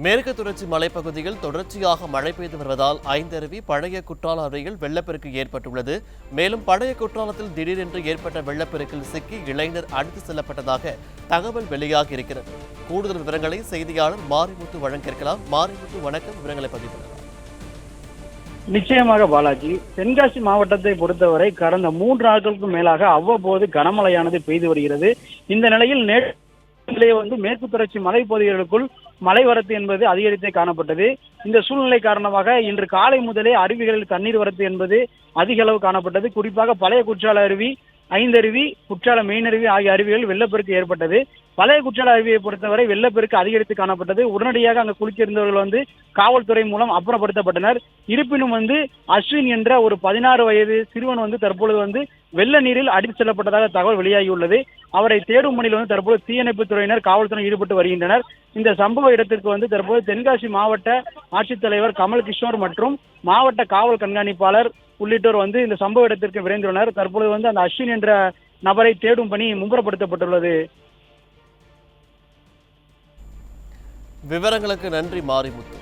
மேற்கு தொடர்ச்சி மலைப்பகுதியில் தொடர்ச்சியாக மழை பெய்து வருவதால் ஐந்தருவி பழைய குற்றால அருவியில் வெள்ளப்பெருக்கு ஏற்பட்டுள்ளது. மேலும் பழைய குற்றாலத்தில் திடீரென்று ஏற்பட்ட வெள்ளப்பெருக்கில் சிக்கி இளைஞர் அடித்து செல்லப்பட்டதாக தகவல் வெளியாகி இருக்கிறது. கூடுதல் விவரங்களை செய்தியாளர் மாரிமுத்து வழங்க இருக்கலாம். மாரிமுத்து, வணக்கம். விவரங்களை பதிவு பண்ணலாம். நிச்சயமாக பாலாஜி, தென்காசி மாவட்டத்தை பொறுத்தவரை கடந்த 3 நாட்களுக்கும் மேலாக அவ்வப்போது கனமழையானது பெய்து வருகிறது. இந்த நிலையில் நேற்று மேற்கு தொடர்ச்சி மலைப்பகுதிகளுக்குள் மழை வரத்து என்பது அதிகரித்தே காணப்பட்டது. இந்த சூழ்நிலை காரணமாக இன்று காலை முதலே அருவிகளில் தண்ணீர் வரத்து என்பது அதிக அளவு காணப்பட்டது. குறிப்பாக பழைய குற்றால அருவி, ஐந்தருவி, குற்றால மெயினருவி ஆகிய அருவிகள் வெள்ளப்பெருக்கு ஏற்பட்டது. பழைய குற்றால அருவியை பொறுத்தவரை வெள்ளப்பெருக்கு அதிகரித்து காணப்பட்டது. உடனடியாக அங்கு குளித்திருந்தவர்கள் காவல்துறை மூலம் அப்புறப்படுத்தப்பட்டனர். இருப்பினும் அஸ்வின் என்ற ஒரு 16 வயது சிறுவன் தற்பொழுது வெள்ள நீரில் அடித்து செல்லப்பட்டதாக தகவல் வெளியாகியுள்ளது. அவரை தேடும் பணியில் தற்போது தீயணைப்பு துறையினர், காவல்துறை ஈடுபட்டு வருகின்றனர். இந்த சம்பவ இடத்திற்கு தற்போது தென்காசி மாவட்ட ஆட்சித்தலைவர் கமல் கிஷோர் மற்றும் மாவட்ட காவல் கண்காணிப்பாளர் உள்ளிட்டோர் இந்த சம்பவ இடத்திற்கு விரைந்துள்ளனர். தற்பொழுது அந்த அஸ்வின் என்ற நபரை தேடும் பணி மும்முரப்படுத்தப்பட்டுள்ளது. விவரங்களுக்கு நன்றி மாரிமுத்து.